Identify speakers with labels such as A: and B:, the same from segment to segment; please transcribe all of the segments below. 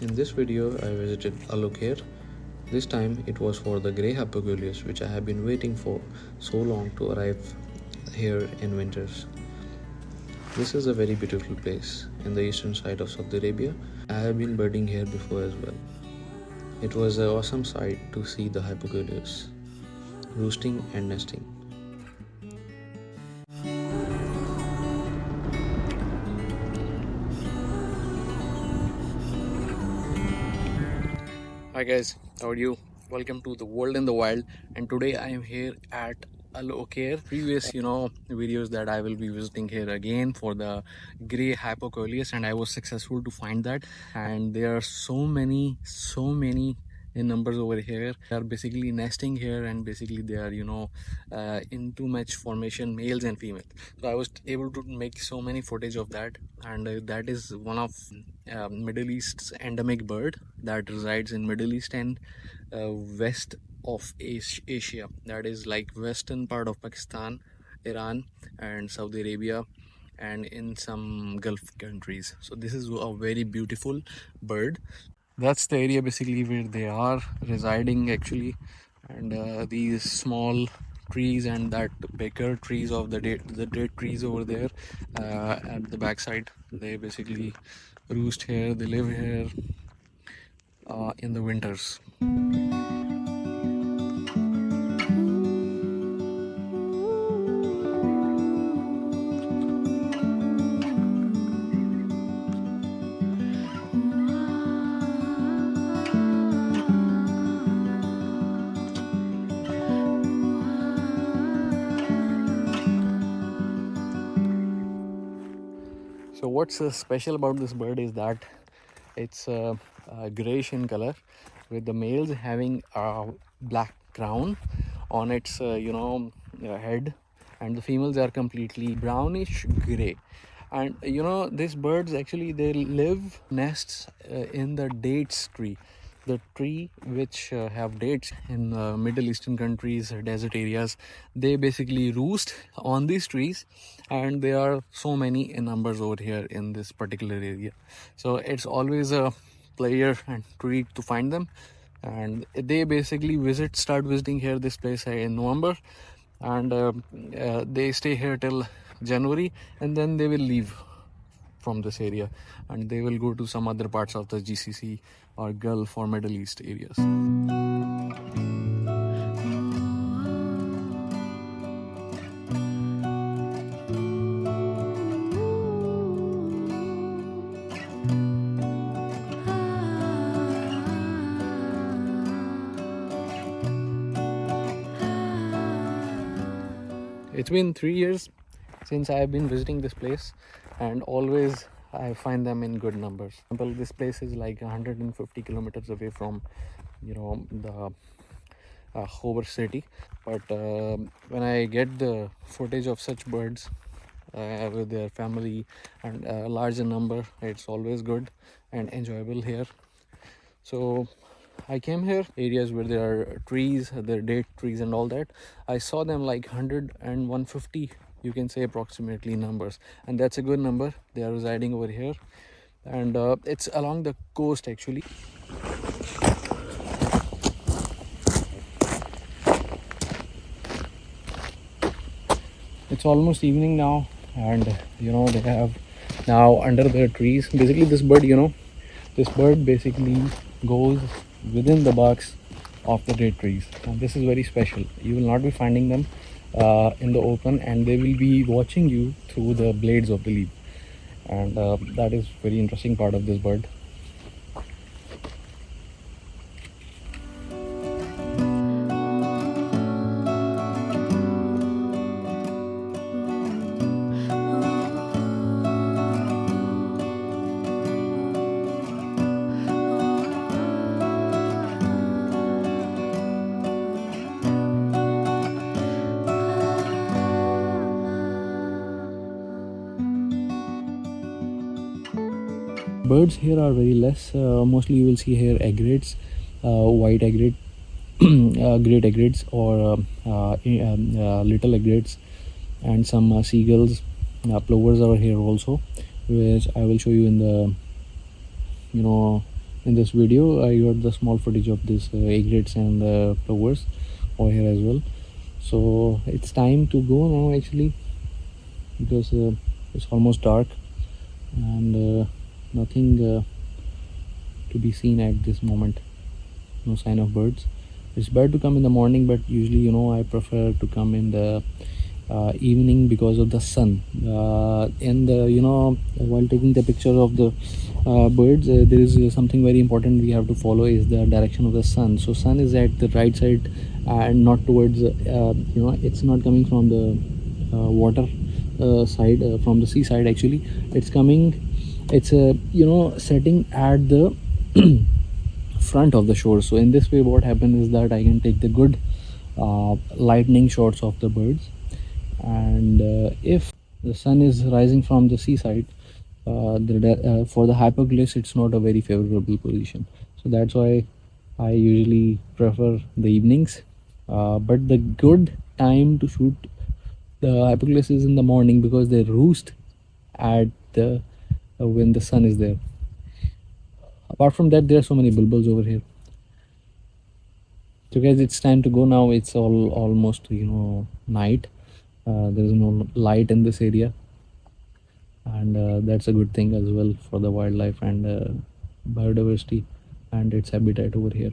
A: In this video, I visited Uqair. This time it was for the grey Hypocolius, which I have been waiting for so long to arrive here in winters. This is a very beautiful place in the eastern side of Saudi Arabia. I have been birding here before as well. It was an awesome sight to see the Hypocolius roosting and nesting. Hi guys, how are you? Welcome to the world in the wild, and today I am here at Uqair. Previous videos that I will be visiting here again for the grey Hypocolius, and I was successful to find that. And there are so many in numbers over here. They are basically nesting here, and basically they are in two match formation, males and females. So I was able to make so many footage of that, and that is one of Middleeast's endemic bird that resides in Middleeast and west of Asia, that is like western part of Pakistan, Iran and Saudi Arabia, and in some Gulf countries. So this is a very beautiful bird. That's the area basically where they are residing actually, and these small trees and that bigger trees of the date trees over there at the backside, they basically roost here, they live here in the winters. So what's special about this bird is that it's grayish in color, with the males having a black crown on its head, and the females are completely brownish gray. And these birds actually, they live nests in the dates tree, the tree which have dates in Middle Eastern countries, desert areas. They basically roost on these trees, and there are so many in numbers over here in this particular area. So it's always a pleasure and treat to find them, and they basically start visiting here this place in November, and they stay here till January, and then they will leave from this area and they will go to some other parts of the GCC or Gulf or Middle East areas. It's been 3 years since I have been visiting this place, and always I find them in good numbers. For example, this place is like 150 kilometers away from the Hawar city, but when I get the footage of such birds with their family and a larger number, it's always good and enjoyable here. So I came here, areas where there are trees, there are date trees and all that. I saw them like 100 and 150, you can say approximately numbers, and that's a good number. They are residing over here, and it's along the coast actually. It's almost evening now, and they have now under the trees. Basically this bird basically goes within the barks of the date trees, and this is very special. You will not be finding them in the open, and they will be watching you through the blades of the leaf, and that is very interesting part of this bird. Birds here are very less. Mostly you will see here egrets, white egret, great egrets, or little egrets, and some seagulls. Plovers are here also, which I will show you in the in this video. I got the small footage of this egrets and plovers over here as well. So it's time to go now actually, because it's almost dark and nothing to be seen at this moment. No sign of birds. It's better to come in the morning, but usually, you know, I prefer to come in the evening because of the sun. And you know, while taking the picture of the birds, there is something very important we have to follow, is the direction of the sun. So sun is at the right side and not towards you know, it's not coming from the water side, from the seaside actually. It's coming, it's you know, setting at the front of the shore. So in this way what happens is that I can take the good lightning shots of the birds. And if the sun is rising from the seaside, for the Hypocolius it's not a very favorable position. So that's why I usually prefer the evenings. But the good time to shoot the Hypocolius is in the morning, because they roost at the when the sun is there. Apart from that, there are so many bulbuls over here. So guys, it's time to go now. It's almost, you know, night. There is no light in this area, and that's a good thing as well for the wildlife and biodiversity and its habitat over here.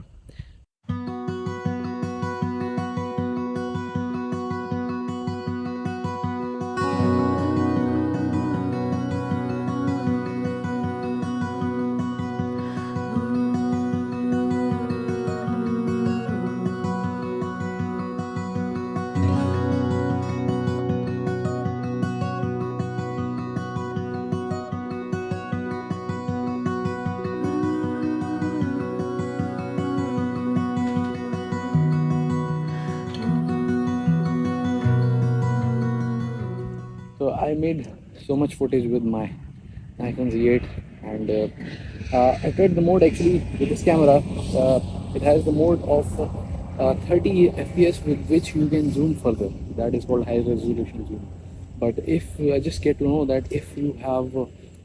A: So I made so much footage with my Nikon Z8, and I tried the mode actually with this camera. It has the mode of 30 fps with which you can zoom further. That is called high resolution zoom. But if I just get to know that if you have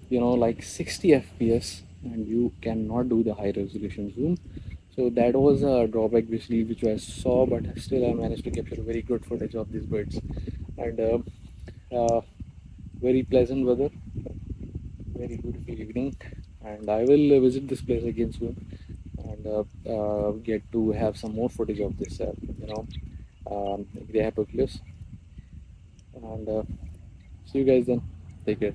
A: you know, like 60 fps and you cannot do the high resolution zoom, so that was a drawback which I saw. But still I managed to capture very good footage of these birds. And very pleasant weather, very beautiful evening, and I will visit this place again soon, and get to have some more footage of this you know, the Hypocolius. And see you guys then. Take care.